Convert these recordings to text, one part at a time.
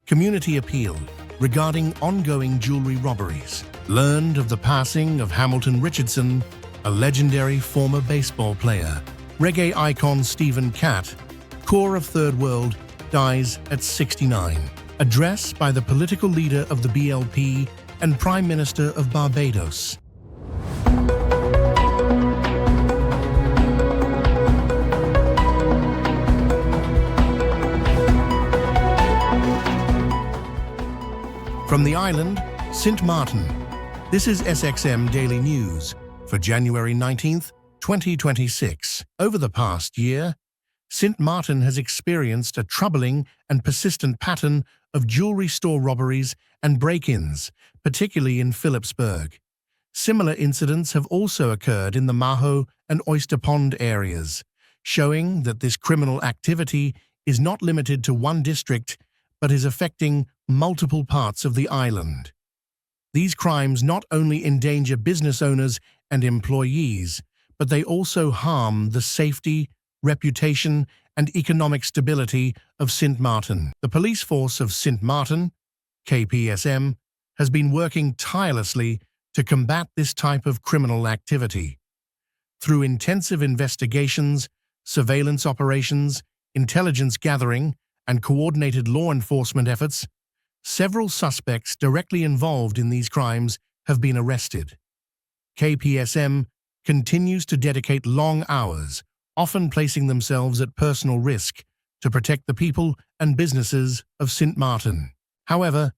Community appeal regarding ongoing jewelry robberies. Learned of the passing of Hamilton Richardson, a legendary former baseball player. Reggae icon Stephen Catt, core of Third World, dies at 69. Address by the political leader of the BLP and Prime Minister of Barbados. From the island, St. Martin, this is SXM Daily News for January 19th, 2026. Over the past year, St. Martin has experienced a troubling and persistent pattern of jewelry store robberies and break-ins, particularly in Phillipsburg. Similar incidents have also occurred in the Maho and Oyster Pond areas, showing that this criminal activity is not limited to one district but is affecting multiple parts of the island. These crimes not only endanger business owners and employees, but they also harm the safety, reputation, and economic stability of St. Martin. The police force of St. Martin, KPSM, has been working tirelessly to combat this type of criminal activity. Through intensive investigations, surveillance operations, intelligence gathering, and coordinated law enforcement efforts, several suspects directly involved in these crimes have been arrested. KPSM continues to dedicate long hours, often placing themselves at personal risk, to protect the people and businesses of St. Martin. However,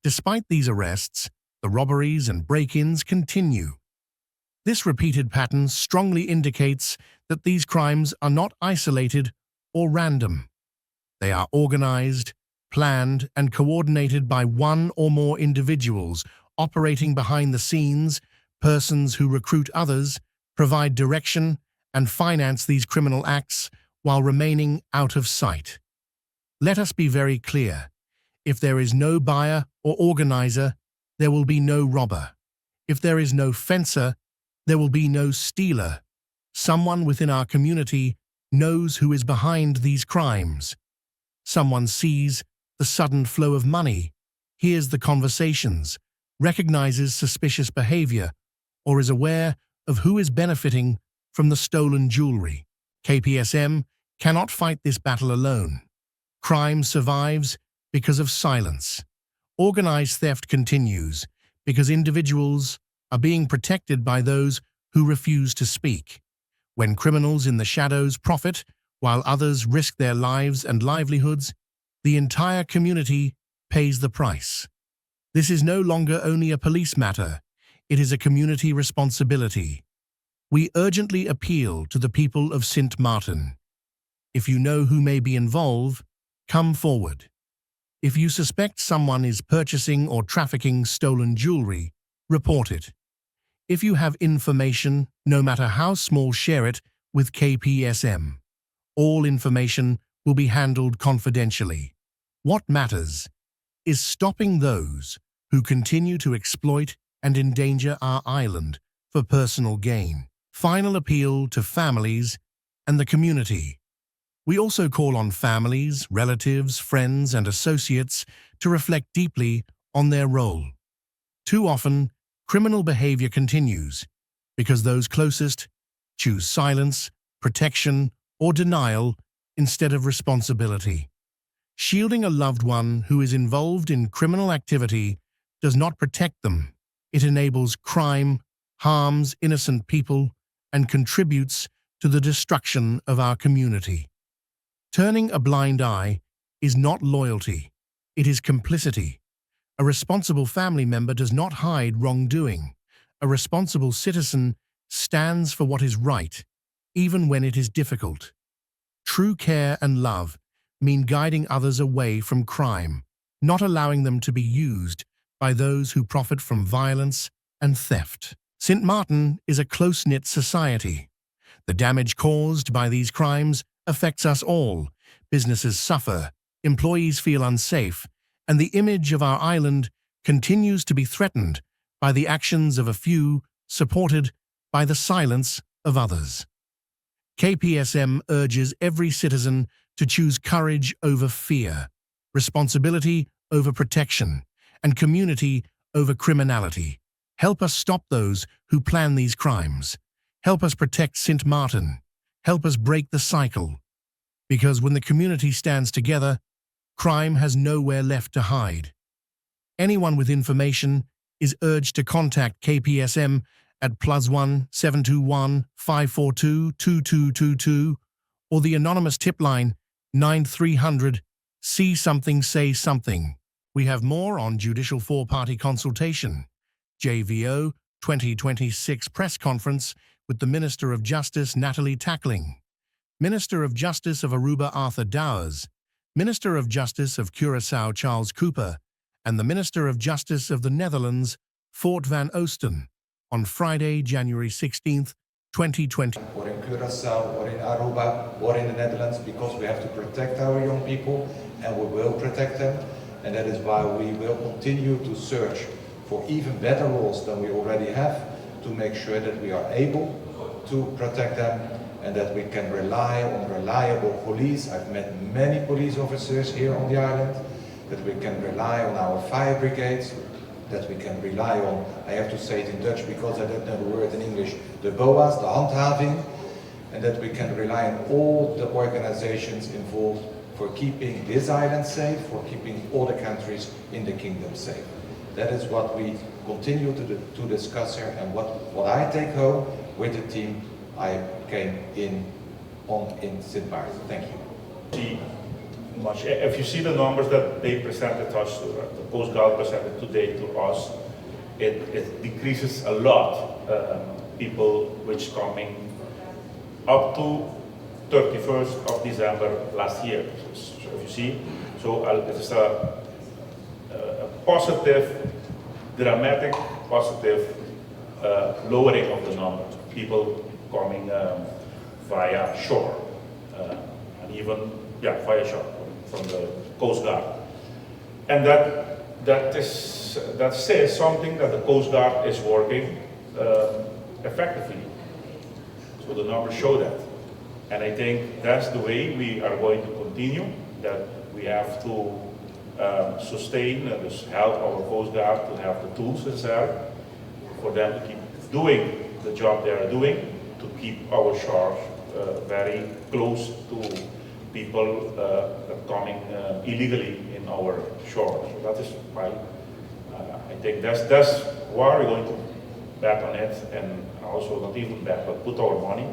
despite these arrests, the robberies and break-ins continue. This repeated pattern strongly indicates that these crimes are not isolated or random. They are organized, planned, and coordinated by one or more individuals operating behind the scenes, persons who recruit others, provide direction, and finance these criminal acts while remaining out of sight. Let us be very clear. If there is no buyer or organizer, there will be no robber. If there is no fencer, there will be no stealer. Someone within our community knows who is behind these crimes. Someone sees the sudden flow of money, hears the conversations, recognizes suspicious behavior, or is aware of who is benefiting from the stolen jewelry. KPSM cannot fight this battle alone. Crime survives because of silence. Organized theft continues because individuals are being protected by those who refuse to speak. When criminals in the shadows profit while others risk their lives and livelihoods, the entire community pays the price. This is no longer only a police matter, it is a community responsibility. We urgently appeal to the people of St. Martin. If you know who may be involved, come forward. If you suspect someone is purchasing or trafficking stolen jewelry, report it. If you have information, no matter how small, share it with KPSM. All information will be handled confidentially. What matters is stopping those who continue to exploit and endanger our island for personal gain. Final appeal to families and the community. We also call on families, relatives, friends, and associates to reflect deeply on their role. Too often, criminal behavior continues because those closest choose silence, protection, or denial instead of responsibility. Shielding a loved one who is involved in criminal activity does not protect them. It enables crime, harms innocent people, and contributes to the destruction of our community. Turning a blind eye is not loyalty, it is complicity. A responsible family member does not hide wrongdoing. A responsible citizen stands for what is right, even when it is difficult. True care and love mean guiding others away from crime, not allowing them to be used by those who profit from violence and theft. St. Martin is a close-knit society. The damage caused by these crimes affects us all. Businesses suffer, employees feel unsafe, and the image of our island continues to be threatened by the actions of a few, supported by the silence of others. KPSM urges every citizen to choose courage over fear, responsibility over protection and community over criminality. Help us stop those who plan these crimes. Help us protect Sint Maarten. Help us break the cycle. Because when the community stands together, crime has nowhere left to hide. Anyone with information is urged to contact KPSM at +1 721 542 2222 or the anonymous tip line 9300 See Something Say Something. We have more on Judicial Four-Party Consultation, JVO 2026 press conference with the Minister of Justice Natalie Tackling, Minister of Justice of Aruba Arthur Dowers, Minister of Justice of Curaçao Charles Cooper, and the Minister of Justice of the Netherlands Fort van Oosten on Friday, January 16th, 2020. Or in Curaçao, or in Aruba, or in the Netherlands, because we have to protect our young people, and we will protect them. And that is why we will continue to search for even better roles than we already have, to make sure that we are able to protect them and that we can rely on reliable police. I've met many police officers here on the island, that we can rely on our fire brigades, that we can rely on, I have to say it in Dutch because I don't know the word in English, the BOA's, the handhaving, and that we can rely on all the organizations involved for keeping this island safe, for keeping all the countries in the kingdom safe. That is what we continue to discuss here, and what I take home with the team I came in Sint Maarten. Thank you. Much. If you see the numbers that they presented us, the Coast Guard presented today to us, it decreases a lot. People which coming up to 31st of December last year. So if you see, so it's a positive, dramatic, positive lowering of the number. People coming via shore, and even via shore from the Coast Guard, and that says something that the Coast Guard is working effectively. So the numbers show that, and I think that's the way we are going to continue. That we have to sustain and just help our Coast Guard to have the tools necessary for them to keep doing the job they are doing, to keep our shores very close to people coming illegally in our shores. So that is why I think that's why we're going to bet on it, and also not even bet, but put our money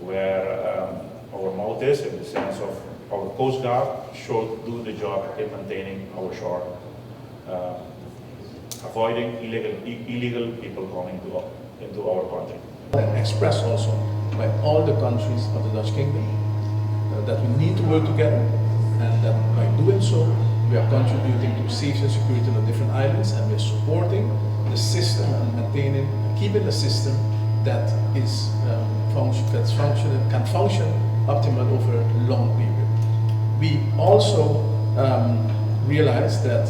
where our mouth is, in the sense of our Coast Guard should do the job in maintaining our shore, avoiding illegal people coming into our country. And expressed also by all the countries of the Dutch Kingdom that we need to work together, and that by doing so we are contributing to safety and security on the different islands, and we are supporting the system and maintaining, keeping the system that is can function optimally over a long period. We also realize that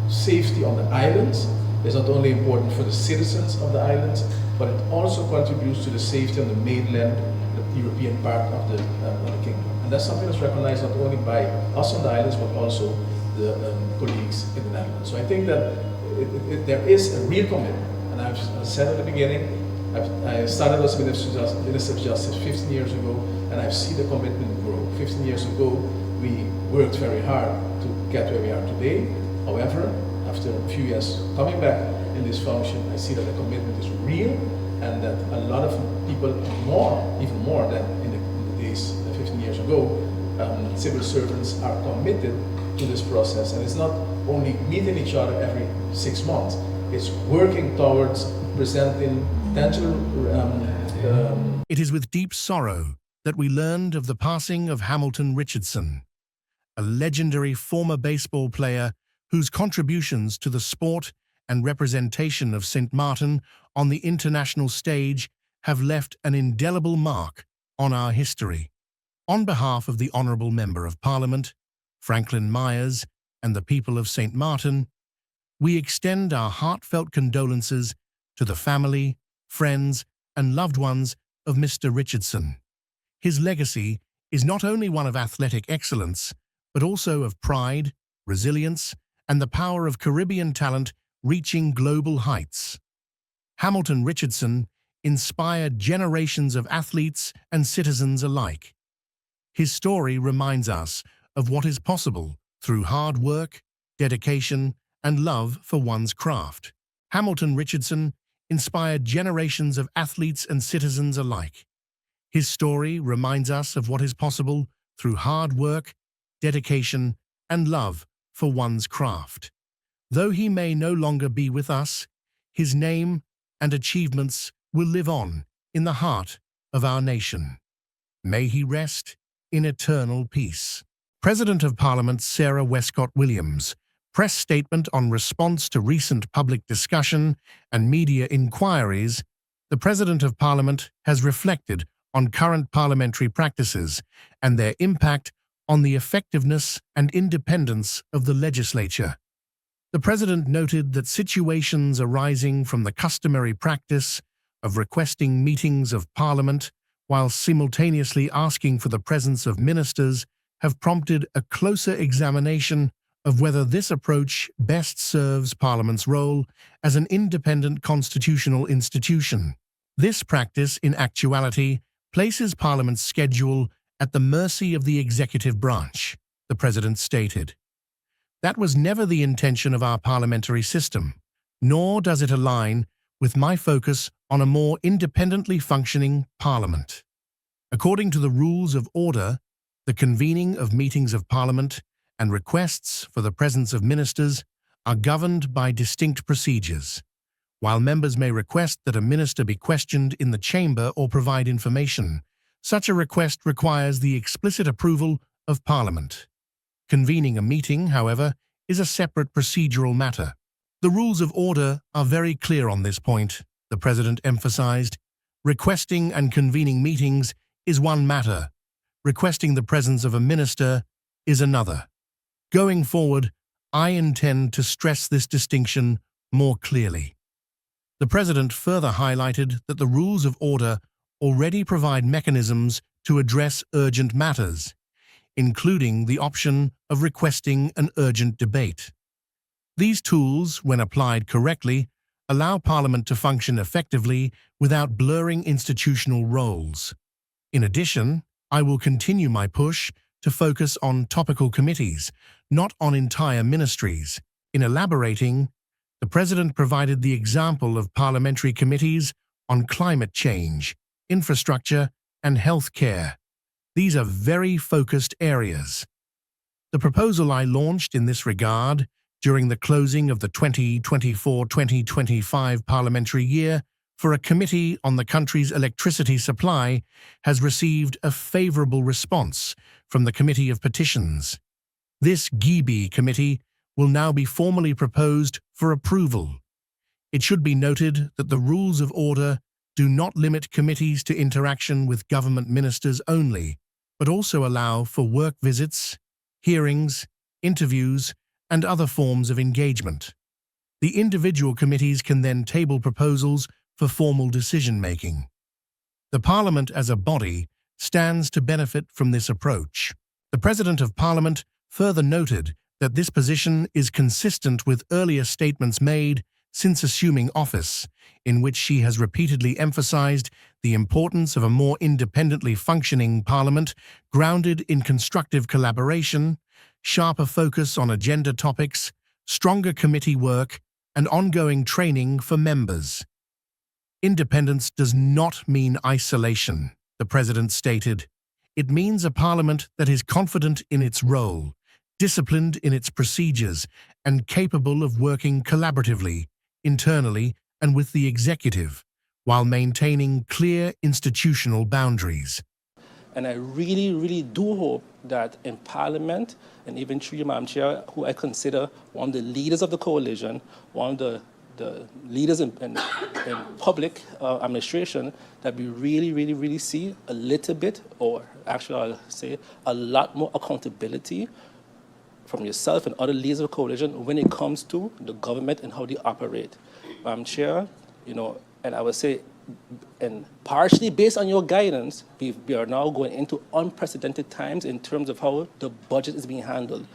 safety on the islands is not only important for the citizens of the islands, but it also contributes to the safety on the mainland, the European part of the kingdom. And that's something that's recognized not only by us on the islands, but also the colleagues in the Netherlands. So I think that there is a real commitment, and I've said at the beginning, I started as Minister of Justice 15 years ago, and I've seen the commitment grow. 15 years ago, we worked very hard to get where we are today. However, after a few years coming back in this function, I see that the commitment is real, and that a lot of people, even more than in the days 15 years ago, civil servants are committed to this process. And it's not only meeting each other every 6 months, it's working towards presenting tangible. It is with deep sorrow that we learned of the passing of Hamilton Richardson, a legendary former baseball player whose contributions to the sport and representation of Sint Maarten on the international stage have left an indelible mark on our history. On behalf of the Honourable Member of Parliament, Franklin Myers, and the people of Sint Maarten, we extend our heartfelt condolences to the family, friends, and loved ones of Mr. Richardson. His legacy is not only one of athletic excellence, but also of pride, resilience, and the power of Caribbean talent reaching global heights. Hamilton Richardson inspired generations of athletes and citizens alike. His story reminds us of what is possible through hard work, dedication, and love for one's craft. Hamilton Richardson inspired generations of athletes and citizens alike. His story reminds us of what is possible through hard work, dedication, and love for one's craft. Though he may no longer be with us, his name and achievements will live on in the heart of our nation. May he rest in eternal peace. President of Parliament Sarah Westcott Williams' press statement on response to recent public discussion and media inquiries. The President of Parliament has reflected on current parliamentary practices and their impact on the effectiveness and independence of the legislature. The President noted that situations arising from the customary practice of requesting meetings of Parliament while simultaneously asking for the presence of ministers have prompted a closer examination of whether this approach best serves Parliament's role as an independent constitutional institution. This practice, in actuality, places Parliament's schedule at the mercy of the executive branch, the President stated. That was never the intention of our parliamentary system, nor does it align with my focus on a more independently functioning Parliament. According to the rules of order, the convening of meetings of Parliament and requests for the presence of ministers are governed by distinct procedures. While members may request that a minister be questioned in the chamber or provide information, such a request requires the explicit approval of Parliament. Convening a meeting, however, is a separate procedural matter. The rules of order are very clear on this point, the President emphasized. Requesting and convening meetings is one matter. Requesting the presence of a minister is another. Going forward, I intend to stress this distinction more clearly. The President further highlighted that the rules of order already provide mechanisms to address urgent matters, including the option of requesting an urgent debate. These tools, when applied correctly, allow Parliament to function effectively without blurring institutional roles. In addition, I will continue my push to focus on topical committees, not on entire ministries. In elaborating, the President provided the example of parliamentary committees on climate change, infrastructure, and health care. These are very focused areas. The proposal I launched in this regard during the closing of the 2024-2025 parliamentary year for a committee on the country's electricity supply has received a favorable response from the Committee of Petitions. This GIBI committee will now be formally proposed for approval. It should be noted that the rules of order do not limit committees to interaction with government ministers only, but also allow for work visits, hearings, interviews, and other forms of engagement. The individual committees can then table proposals for formal decision-making. The Parliament as a body stands to benefit from this approach. The President of Parliament further noted that this position is consistent with earlier statements made since assuming office, in which she has repeatedly emphasized the importance of a more independently functioning Parliament grounded in constructive collaboration, sharper focus on agenda topics, stronger committee work, and ongoing training for members. Independence does not mean isolation, the President stated. It means a Parliament that is confident in its role, disciplined in its procedures, and capable of working collaboratively, internally, and with the executive, while maintaining clear institutional boundaries. And I really, really do hope that in Parliament, and even through you, Madam Chair, who I consider one of the leaders of the coalition, one of the leaders in public administration, that we really, really, really see a little bit, or actually I'll say a lot more accountability from yourself and other leaders of the coalition when it comes to the government and how they operate. Madam Chair, and I would say, and partially based on your guidance, we are now going into unprecedented times in terms of how the budget is being handled.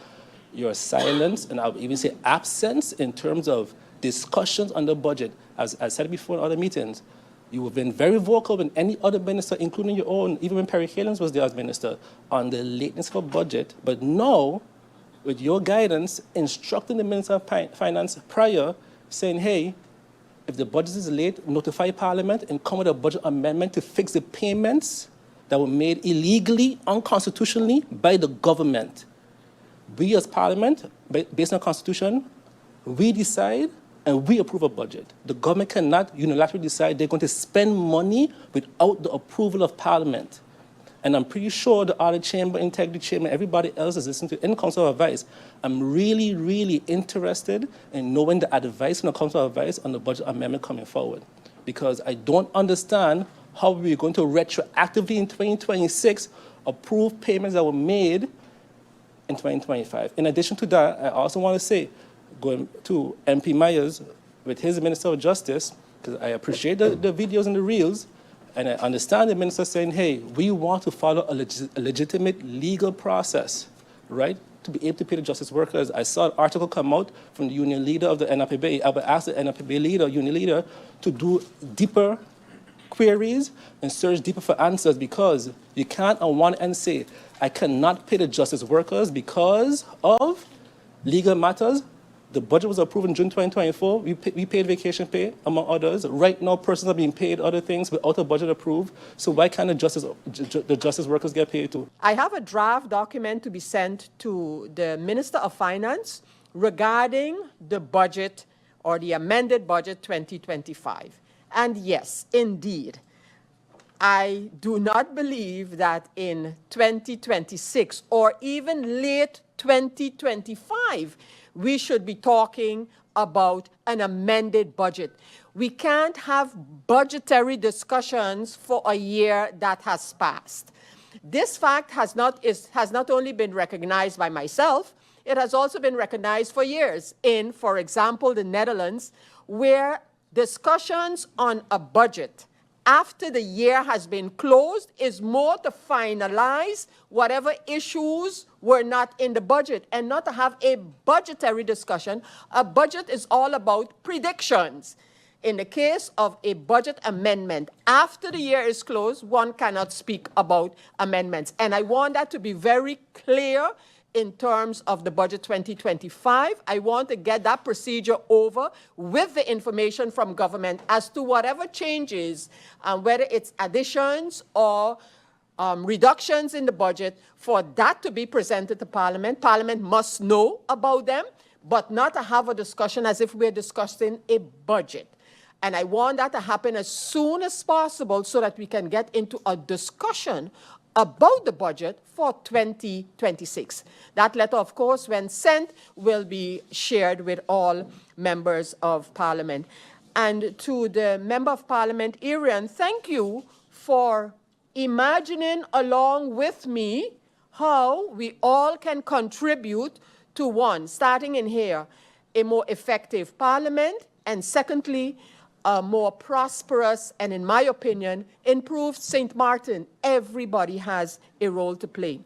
your silence, and I would even say absence in terms of discussions on the budget. As I said before in other meetings, you have been very vocal when any other minister, including your own, even when Perry Halens was there as minister, on the lateness of a budget. But now, with your guidance, instructing the Minister of Finance prior, saying, hey, if the budget is late, notify Parliament and come with a budget amendment to fix the payments that were made illegally, unconstitutionally by the government. We as Parliament, based on the Constitution, we decide and we approve a budget. The government cannot unilaterally decide they're going to spend money without the approval of Parliament. And I'm pretty sure the Audit Chamber, Integrity Chamber, everybody else is listening to in Council of Advice. I'm really, really interested in knowing the advice from the Council of Advice on the budget amendment coming forward. Because I don't understand how we're going to retroactively in 2026 approve payments that were made in 2025. In addition to that, I also want to say, going to MP Myers with his Minister of Justice, because I appreciate the videos and the reels, and I understand the minister saying, hey, we want to follow a legitimate legal process, right, to be able to pay the justice workers. I saw an article come out from the union leader of the NRPB. I would ask the NRPB leader, union leader, to do deeper queries and search deeper for answers, because you can't on one end say, I cannot pay the justice workers because of legal matters. The budget was approved in June 2024. We paid vacation pay, among others. Right now, persons are being paid other things without a budget approved. So why can't the justice workers get paid too? I have a draft document to be sent to the Minister of Finance regarding the budget or the amended budget 2025. And yes, indeed, I do not believe that in 2026 or even late 2025, we should be talking about an amended budget. We can't have budgetary discussions for a year that has passed. This fact has not only been recognized by myself, it has also been recognized for years in, for example, the Netherlands, where discussions on a budget after the year has been closed is more to finalize whatever issues were not in the budget and not to have a budgetary discussion. A budget is all about predictions. In the case of a budget amendment, after the year is closed, one cannot speak about amendments. And I want that to be very clear in terms of the budget 2025. I want to get that procedure over with the information from government as to whatever changes, whether it's additions or reductions in the budget, for that to be presented to Parliament. Parliament must know about them, but not to have a discussion as if we're discussing a budget. And I want that to happen as soon as possible so that we can get into a discussion about the budget for 2026. That letter, of course, when sent, will be shared with all members of Parliament. And to the Member of Parliament, Arian, thank you for imagining along with me how we all can contribute to, one, starting in here, a more effective Parliament, and secondly, a more prosperous and, in my opinion, improved St. Martin. Everybody has a role to play.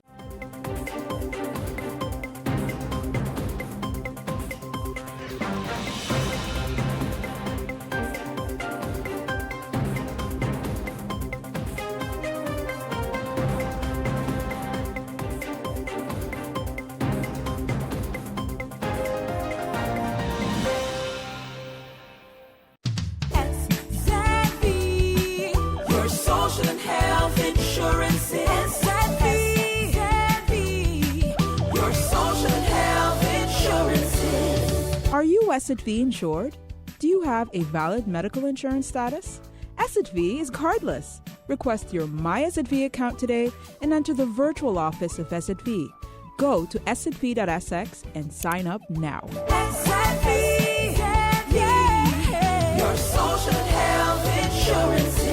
Are you SXV insured? Do you have a valid medical insurance status? SXV is cardless. Request your My SXV account today and enter the virtual office of SXV. Go to sxv.sx and sign up now. SXV, yeah. Your social and health insurances.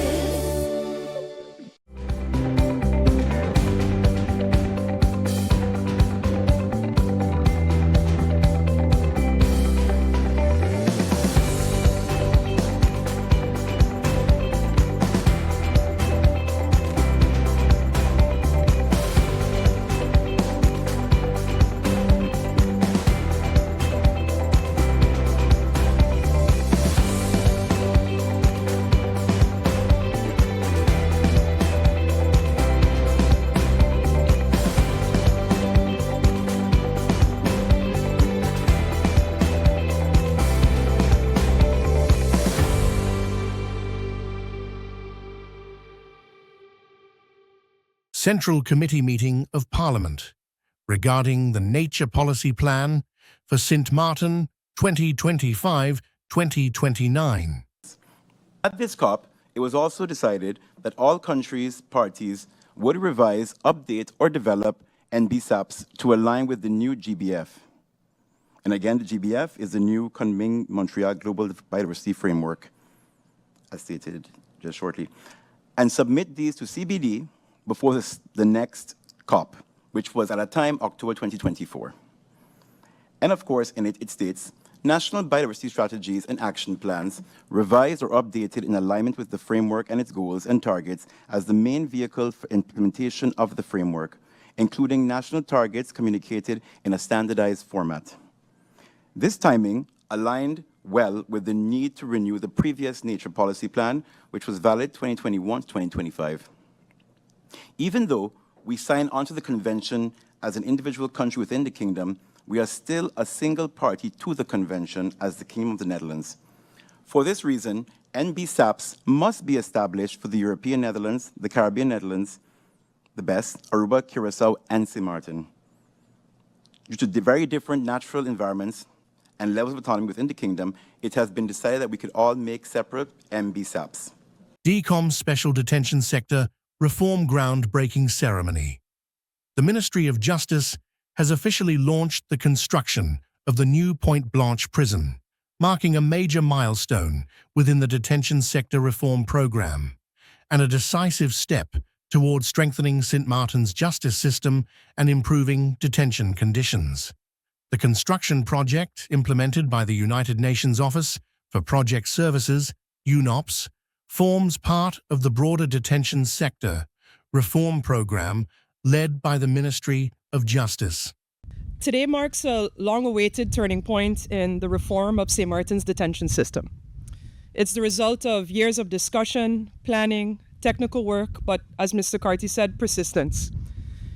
Central Committee meeting of Parliament regarding the Nature Policy Plan for Sint Maarten 2025-2029. At this COP, it was also decided that all countries' parties would revise, update, or develop NBSAPs to align with the new GBF. And again, the GBF is the new Kunming-Montreal Global Biodiversity Framework, as stated just shortly, and submit these to CBD before the next COP, which was at a time October 2024. And of course, in it, it states, national biodiversity strategies and action plans revised or updated in alignment with the framework and its goals and targets as the main vehicle for implementation of the framework, including national targets communicated in a standardized format. This timing aligned well with the need to renew the previous Nature Policy Plan, which was valid 2021 to 2025. Even though we signed onto the convention as an individual country within the kingdom, we are still a single party to the convention as the Kingdom of the Netherlands. For this reason, NBSAPs must be established for the European Netherlands, the Caribbean Netherlands, the BEST, Aruba, Curaçao, and Sint Maarten. Due to the very different natural environments and levels of autonomy within the kingdom, it has been decided that we could all make separate NBSAPs. DCOM Special Detention Sector Reform Groundbreaking Ceremony. The Ministry of Justice has officially launched the construction of the new Point Blanche prison, marking a major milestone within the detention sector reform program and a decisive step towards strengthening Sint Maarten's justice system and improving detention conditions. The construction project, implemented by the United Nations Office for Project Services, UNOPS, forms part of the broader detention sector reform program led by the Ministry of Justice. Today marks a long-awaited turning point in the reform of Sint Maarten's detention system. It's the result of years of discussion, planning, technical work, but as Mr. Carty said, persistence.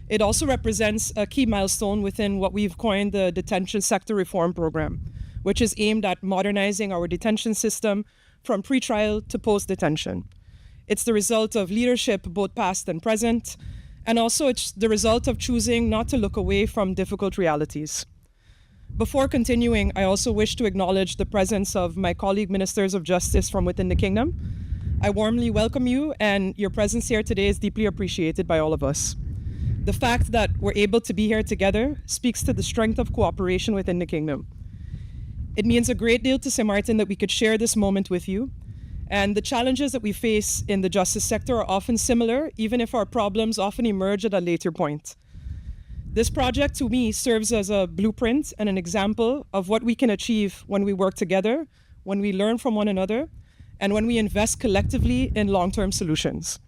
It also represents a key milestone within what we've coined the Detention Sector Reform Program, which is aimed at modernizing our detention system from pre-trial to post-detention. It's the result of leadership, both past and present, and also it's the result of choosing not to look away from difficult realities. Before continuing, I also wish to acknowledge the presence of my colleague ministers of justice from within the kingdom. I warmly welcome you, and your presence here today is deeply appreciated by all of us. The fact that we're able to be here together speaks to the strength of cooperation within the kingdom. It means a great deal to Sint Maarten that we could share this moment with you, and the challenges that we face in the justice sector are often similar, even if our problems often emerge at a later point. This project, to me, serves as a blueprint and an example of what we can achieve when we work together, when we learn from one another, and when we invest collectively in long-term solutions.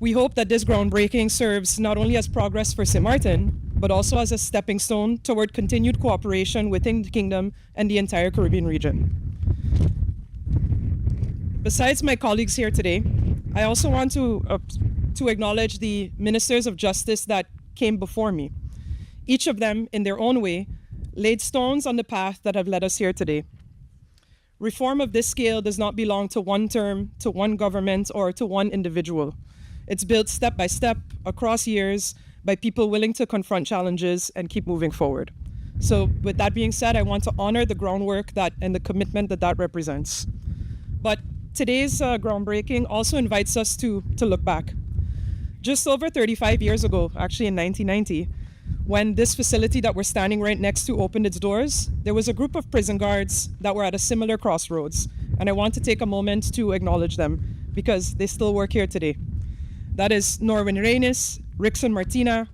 We hope that this groundbreaking serves not only as progress for Sint Maarten, but also as a stepping stone toward continued cooperation within the kingdom and the entire Caribbean region. Besides my colleagues here today, I also want to acknowledge the ministers of justice that came before me. Each of them, in their own way, laid stones on the path that have led us here today. Reform of this scale does not belong to one term, to one government, or to one individual. It's built step by step, across years, by people willing to confront challenges and keep moving forward. So with that being said, I want to honor the groundwork and the commitment that represents. But today's groundbreaking also invites us to look back. Just over 35 years ago, actually in 1990, when this facility that we're standing right next to opened its doors, there was a group of prison guards that were at a similar crossroads. And I want to take a moment to acknowledge them because they still work here today. That is Norwin Reynes, Rickson Martina,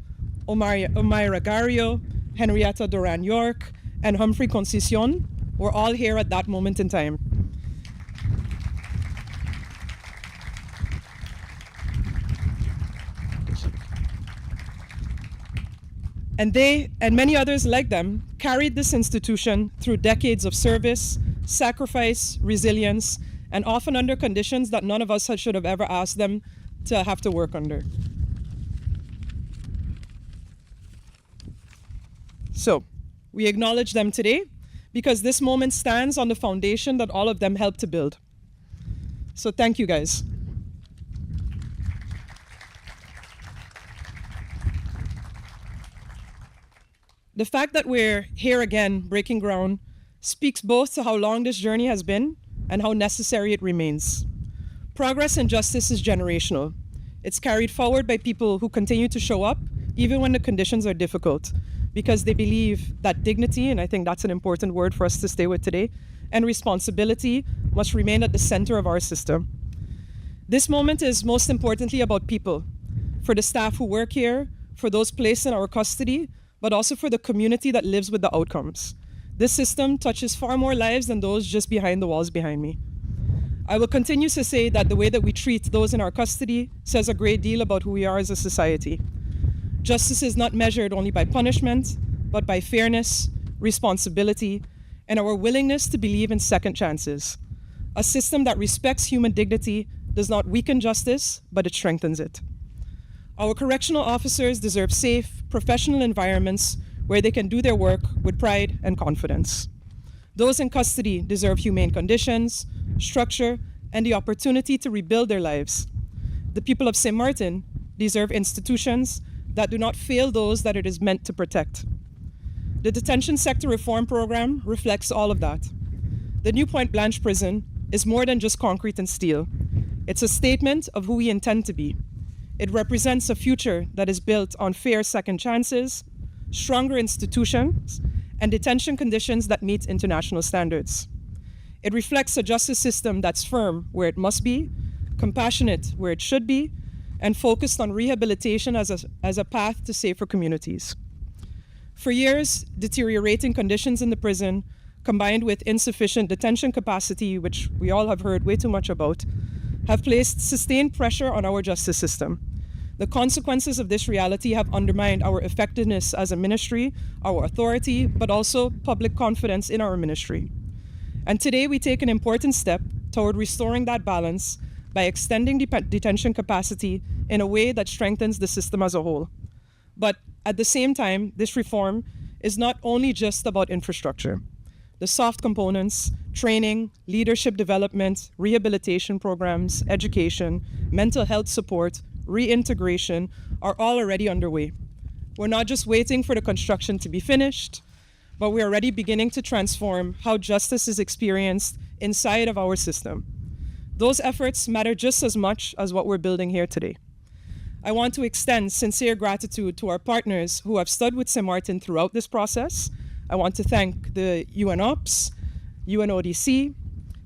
Omaira Gario, Henrietta Duran York, and Humphrey Concicion were all here at that moment in time. And they, and many others like them, carried this institution through decades of service, sacrifice, resilience, and often under conditions that none of us should have ever asked them to have to work under. So, we acknowledge them today because this moment stands on the foundation that all of them helped to build. So thank you guys. The fact that we're here again, breaking ground, speaks both to how long this journey has been and how necessary it remains. Progress in justice is generational. It's carried forward by people who continue to show up even when the conditions are difficult, because they believe that dignity, and I think that's an important word for us to stay with today, and responsibility must remain at the center of our system. This moment is most importantly about people, for the staff who work here, for those placed in our custody, but also for the community that lives with the outcomes. This system touches far more lives than those just behind the walls behind me. I will continue to say that the way that we treat those in our custody says a great deal about who we are as a society. Justice is not measured only by punishment, but by fairness, responsibility, and our willingness to believe in second chances. A system that respects human dignity does not weaken justice, but it strengthens it. Our correctional officers deserve safe, professional environments where they can do their work with pride and confidence. Those in custody deserve humane conditions, structure, and the opportunity to rebuild their lives. The people of St. Martin deserve institutions that do not fail those that it is meant to protect. The detention sector reform program reflects all of that. The New Point Blanche prison is more than just concrete and steel. It's a statement of who we intend to be. It represents a future that is built on fair second chances, stronger institutions, and detention conditions that meet international standards. It reflects a justice system that's firm where it must be, compassionate where it should be, and focused on rehabilitation as a path to safer communities. For years, deteriorating conditions in the prison, combined with insufficient detention capacity, which we all have heard way too much about, have placed sustained pressure on our justice system. The consequences of this reality have undermined our effectiveness as a ministry, our authority, but also public confidence in our ministry. And today we take an important step toward restoring that balance by extending detention capacity in a way that strengthens the system as a whole. But at the same time, this reform is not only just about infrastructure. The soft components, training, leadership development, rehabilitation programs, education, mental health support, reintegration are all already underway. We're not just waiting for the construction to be finished, but we're already beginning to transform how justice is experienced inside of our system. Those efforts matter just as much as what we're building here today. I want to extend sincere gratitude to our partners who have stood with St. Martin throughout this process. I want to thank the UNOPS, UNODC,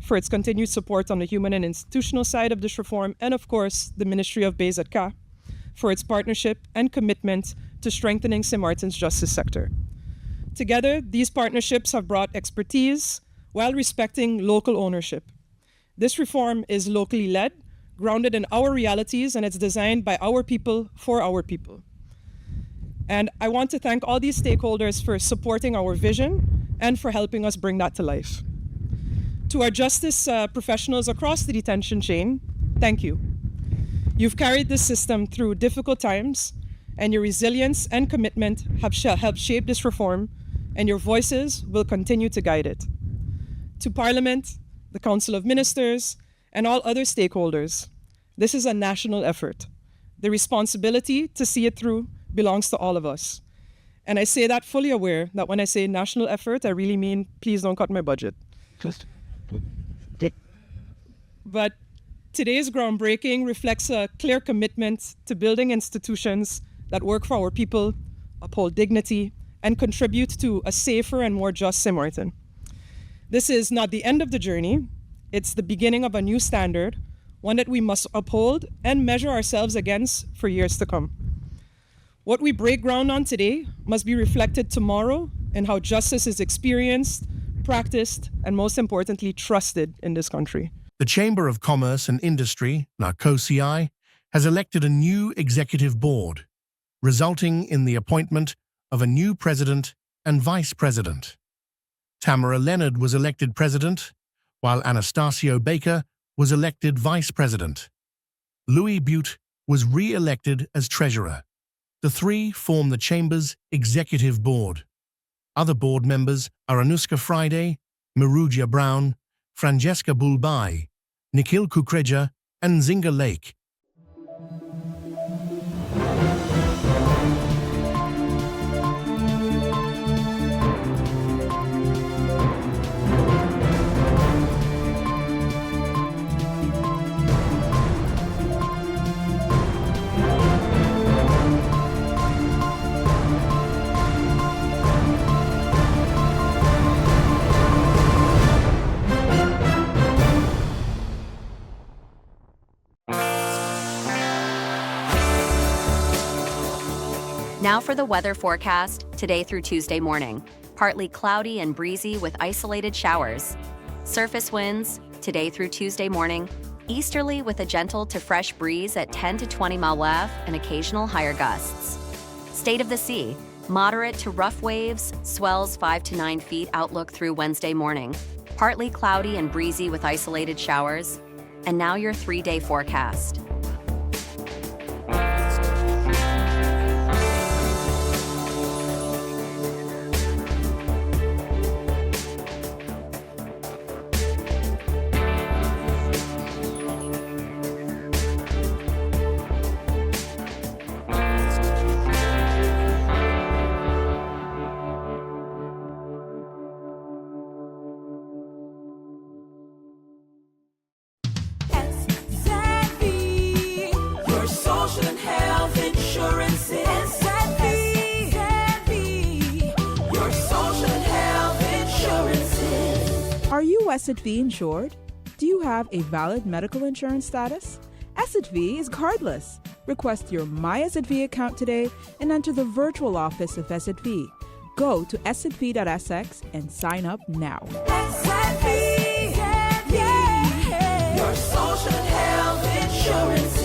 for its continued support on the human and institutional side of this reform, and of course, the Ministry of BZK for its partnership and commitment to strengthening St. Martin's justice sector. Together, these partnerships have brought expertise while respecting local ownership. This reform is locally led, grounded in our realities, and it's designed by our people for our people. And I want to thank all these stakeholders for supporting our vision and for helping us bring that to life. To our justice professionals across the detention chain, thank you. You've carried this system through difficult times, and your resilience and commitment have helped shape this reform, and your voices will continue to guide it. To Parliament, the Council of Ministers, and all other stakeholders, this is a national effort. The responsibility to see it through belongs to all of us. And I say that fully aware that when I say national effort, I really mean, please don't cut my budget. But today's groundbreaking reflects a clear commitment to building institutions that work for our people, uphold dignity, and contribute to a safer and more just St. Martin. This is not the end of the journey. It's the beginning of a new standard, one that we must uphold and measure ourselves against for years to come. What we break ground on today must be reflected tomorrow in how justice is experienced, practiced, and most importantly, trusted in this country. The Chamber of Commerce and Industry, NACOCI, has elected a new executive board, resulting in the appointment of a new president and vice president. Tamara Leonard was elected president, while Anastasio Baker was elected vice president. Louis Butte was re-elected as treasurer. The three form the Chamber's executive board. Other board members are Anuska Friday, Maruja Brown, Francesca Bulbai, Nikhil Kukreja, and Zinga Lake. Now for the weather forecast, today through Tuesday morning. Partly cloudy and breezy with isolated showers. Surface winds, today through Tuesday morning. Easterly with a gentle to fresh breeze at 10 to 20 mph and occasional higher gusts. State of the sea, moderate to rough waves, swells 5 to 9 feet outlook through Wednesday morning. Partly cloudy and breezy with isolated showers. And now your 3-day forecast. Your social and health insurance is your social and health insurance. Are you SXV insured? Do you have a valid medical insurance status? SXV is cardless. Request your My SXV account today and enter the virtual office of SXV. Go to sxv.sx and sign up now. Your social and health insurance.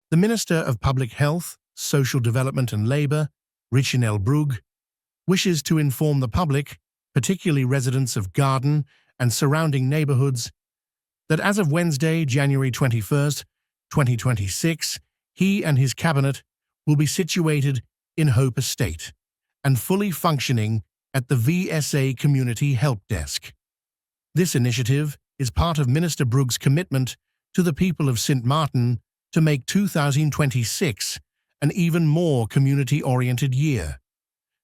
The Minister of Public Health, Social Development and Labour, Richinel Brugge, wishes to inform the public, particularly residents of Garden and surrounding neighbourhoods, that as of Wednesday, January 21st, 2026, he and his cabinet will be situated in Hope Estate and fully functioning at the VSA Community Help Desk. This initiative is part of Minister Brugge's commitment to the people of St. Martin to make 2026 an even more community-oriented year,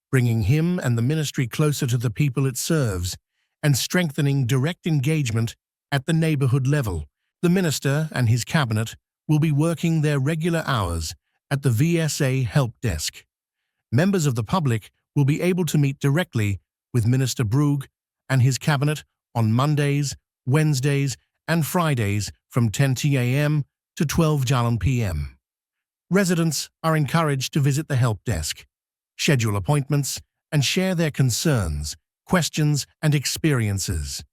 bringing him and the ministry closer to the people it serves and strengthening direct engagement at the neighbourhood level. The minister and his cabinet will be working their regular hours at the VSA Help Desk. Members of the public will be able to meet directly with Minister Brugge and his cabinet on Mondays, Wednesdays and Fridays from 10 a.m. to 12 p.m. Residents are encouraged to visit the help desk, schedule appointments, and share their concerns, questions, and experiences.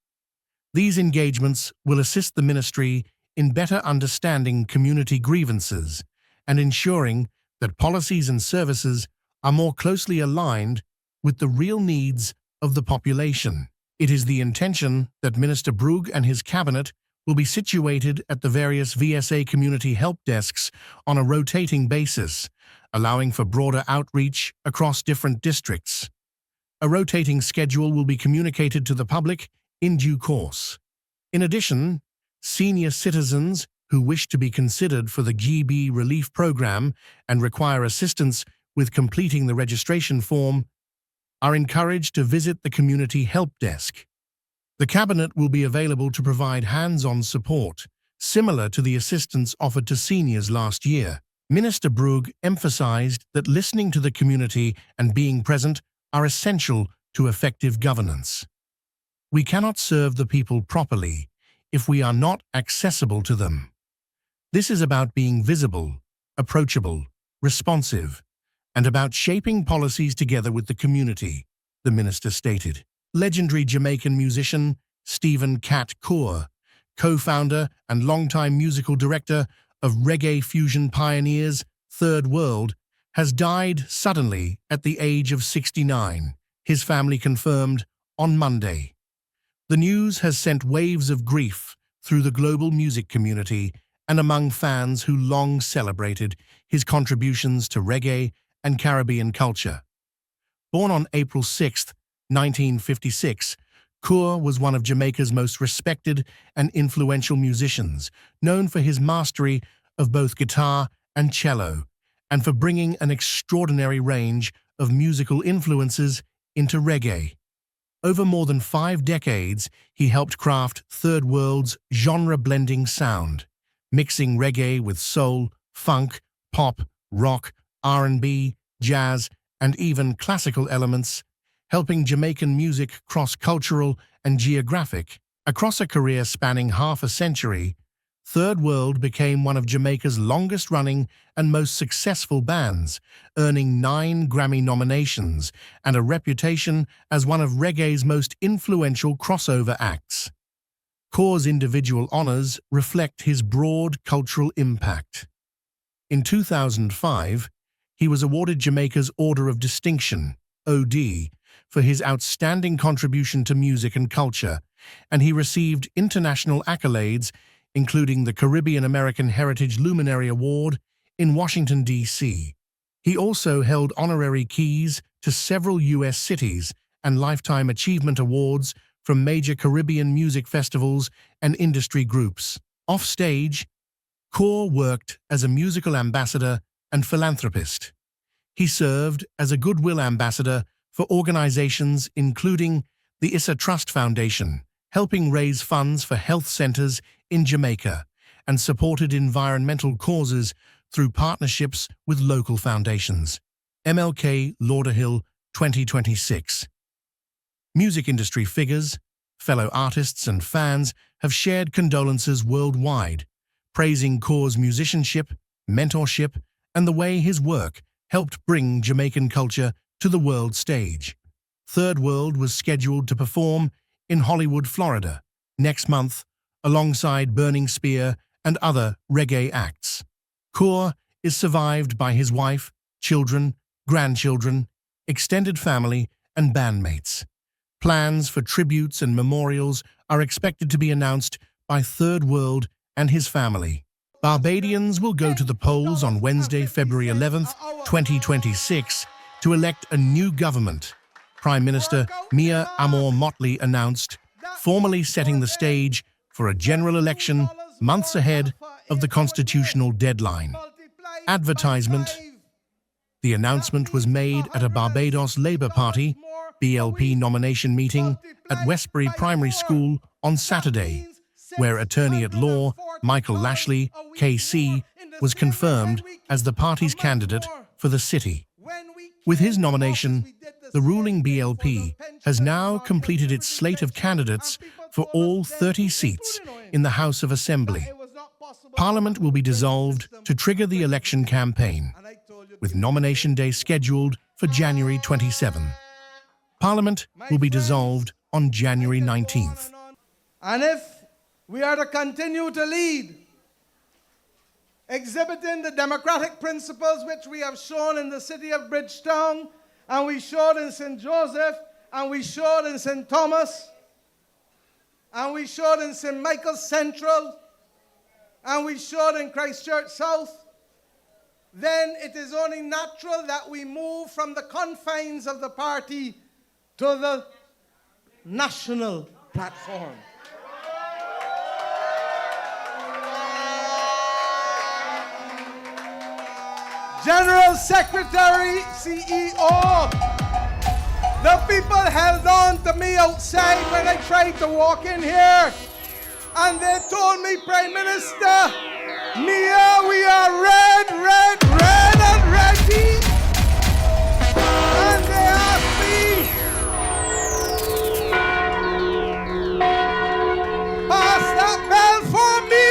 These engagements will assist the ministry in better understanding community grievances and ensuring that policies and services are more closely aligned with the real needs of the population. It is the intention that Minister Brugge and his cabinet will be situated at the various VSA community help desks on a rotating basis, allowing for broader outreach across different districts. A rotating schedule will be communicated to the public in due course. In addition, senior citizens who wish to be considered for the GB Relief Program and require assistance with completing the registration form are encouraged to visit the Community Help Desk. The Cabinet will be available to provide hands-on support, similar to the assistance offered to seniors last year. Minister Brugge emphasized that listening to the community and being present are essential to effective governance. We cannot serve the people properly if we are not accessible to them. This is about being visible, approachable, responsive, and about shaping policies together with the community, the minister stated. Legendary Jamaican musician Stephen Cat Coeur, co-founder and longtime musical director of reggae fusion pioneers Third World, has died suddenly at the age of 69, his family confirmed on Monday. The news has sent waves of grief through the global music community and among fans who long celebrated his contributions to reggae and Caribbean culture. Born on April 6, 1956, Coeur was one of Jamaica's most respected and influential musicians, known for his mastery of both guitar and cello, and for bringing an extraordinary range of musical influences into reggae. Over more than 5 decades, he helped craft Third World's genre-blending sound, mixing reggae with soul, funk, pop, rock, R&B, jazz, and even classical elements, helping Jamaican music cross-cultural and geographic. Across a career spanning half a century, Third World became one of Jamaica's longest-running and most successful bands, earning 9 Grammy nominations and a reputation as one of reggae's most influential crossover acts. Coeur's individual honors reflect his broad cultural impact. In 2005, he was awarded Jamaica's Order of Distinction, OD, for his outstanding contribution to music and culture, and he received international accolades including the Caribbean American Heritage Luminary Award in Washington, D.C. He also held honorary keys to several U.S. cities and Lifetime Achievement Awards from major Caribbean music festivals and industry groups. Offstage, Coeur worked as a musical ambassador and philanthropist. He served as a goodwill ambassador for organizations including the Issa Trust Foundation, helping raise funds for health centers in Jamaica, and supported environmental causes through partnerships with local foundations. MLK Lauderhill 2026. Music industry figures, fellow artists and fans have shared condolences worldwide, praising Coeur's musicianship, mentorship, and the way his work helped bring Jamaican culture to the world stage. Third World was scheduled to perform in Hollywood, Florida, next month, alongside Burning Spear and other reggae acts. Coeur is survived by his wife, children, grandchildren, extended family, and bandmates. Plans for tributes and memorials are expected to be announced by Third World and his family. Barbadians will go to the polls on Wednesday, February 11th, 2026, to elect a new government. Prime Minister Mia Amor Motley announced, formally setting the stage for a general election months ahead of the constitutional deadline. Advertisement. The announcement was made at a Barbados Labour Party (BLP) nomination meeting at Westbury Primary School on Saturday, where attorney-at-law Michael Lashley, KC, was confirmed as the party's candidate for the city. With his nomination, the ruling BLP has now completed its slate of candidates for all 30 seats in the House of Assembly. Parliament will be dissolved to trigger the election campaign, with nomination day scheduled for January 27. Parliament will be dissolved on January 19th. And if we are to continue to lead, exhibiting the democratic principles which we have shown in the city of Bridgetown, and we showed in St. Joseph, and we showed in St. Thomas, and we showed in St. Michael's Central, and we showed in Christchurch South, then it is only natural that we move from the confines of the party to the national platform. General Secretary, CEO, the people held on to me outside when I tried to walk in here. And they told me, Prime Minister, Mia, we are red and ready. And they asked me, pass that bell for me.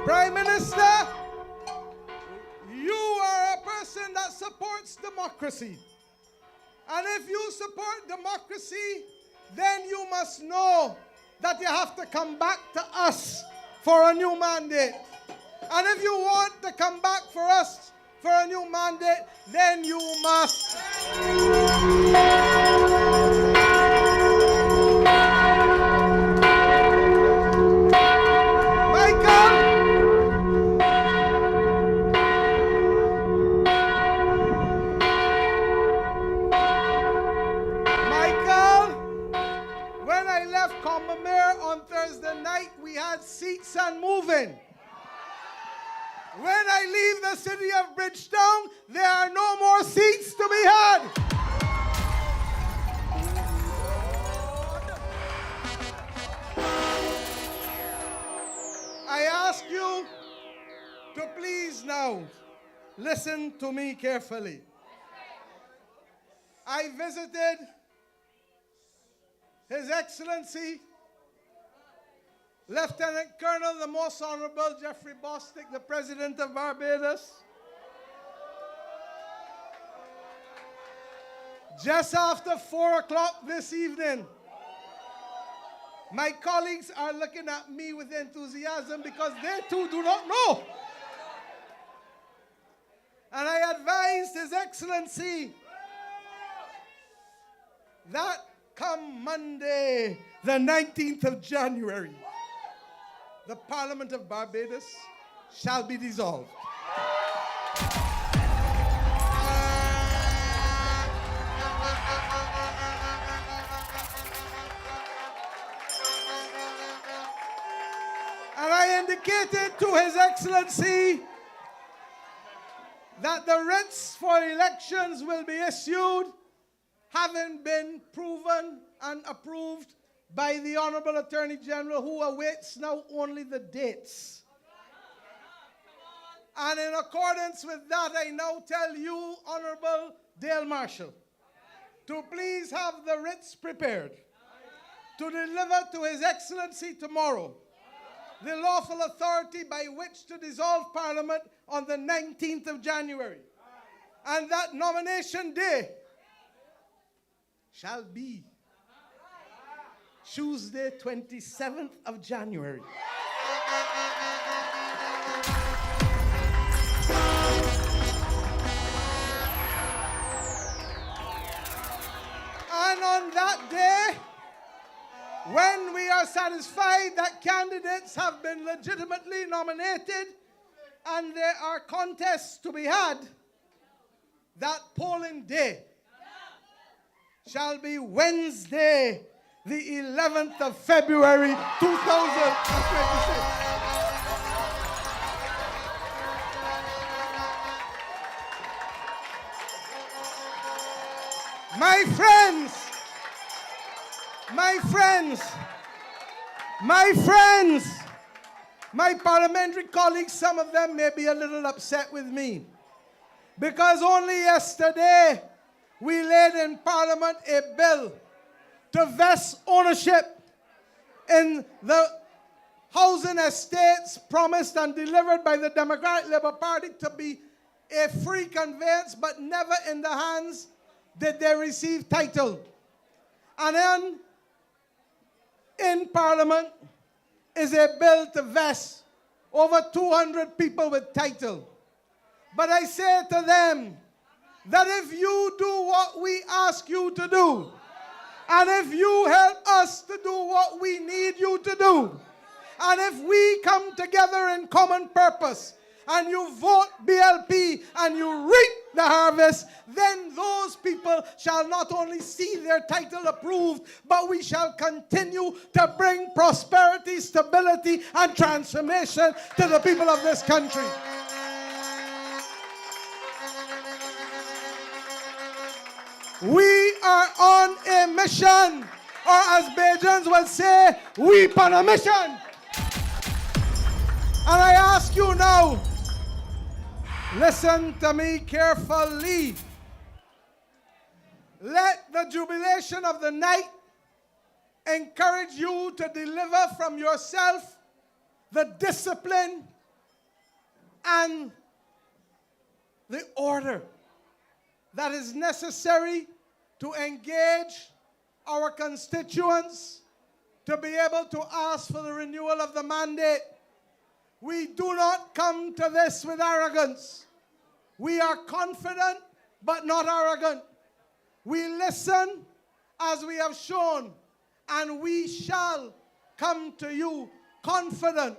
Prime Minister, you are a person that supports democracy. And if you support democracy, then you must know that you have to come back to us for a new mandate. And if you want to come back for us for a new mandate, then you must. Michael, when I left Combermere on Thursday night, we had seats and moving. When I leave the city of Bridgetown, there are no more seats to be had. I ask you to please now listen to me carefully. I visited His Excellency Lieutenant Colonel, the Most Honorable Jeffrey Bostic, the President of Barbados. Just after 4 o'clock this evening, my colleagues are looking at me with enthusiasm because they too do not know. And I advised His Excellency that come Monday, the 19th of January, the Parliament of Barbados shall be dissolved. And I indicated to His Excellency that the writs for elections will be issued, having been proven and approved by the Honorable Attorney General, who awaits now only the dates. And in accordance with that, I now tell you, Honorable Dale Marshall, to please have the writs prepared to deliver to His Excellency tomorrow the lawful authority by which to dissolve Parliament on the 19th of January. And that nomination day shall be Tuesday, 27th of January. And on that day, when we are satisfied that candidates have been legitimately nominated and there are contests to be had, that polling day shall be Wednesday, the 11th of February, 2026. My friends, my parliamentary colleagues, some of them may be a little upset with me, because only yesterday we laid in Parliament a bill to vest ownership in the housing estates promised and delivered by the Democratic Labour Party to be a free conveyance, but never in the hands did they receive title. And then in Parliament is a bill to vest over 200 people with title. But I say to them that if you do what we ask you to do, and if you help us to do what we need you to do, and if we come together in common purpose, and you vote BLP and you reap the harvest, then those people shall not only see their title approved, but we shall continue to bring prosperity, stability, and transformation to the people of this country. We are on a mission, or as Bajans would say, we on a mission. And I ask you now, listen to me carefully. Let the jubilation of the night encourage you to deliver from yourself the discipline and the order that is necessary to engage our constituents to be able to ask for the renewal of the mandate. We do not come to this with arrogance. We are confident, but not arrogant. We listen as we have shown, and we shall come to you confident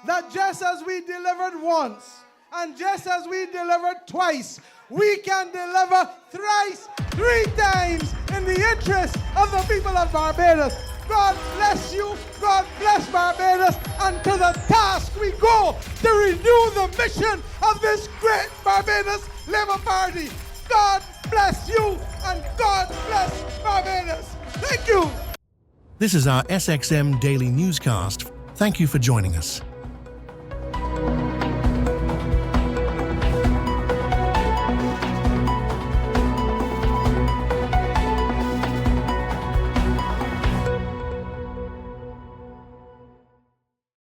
that just as we delivered once, and just as we delivered twice, we can deliver thrice, 3 times in the interest of the people of Barbados. God bless you, God bless Barbados, and to the task we go to renew the mission of this great Barbados Labour Party. God bless you, and God bless Barbados. Thank you. This is our SXM Daily Newscast. Thank you for joining us.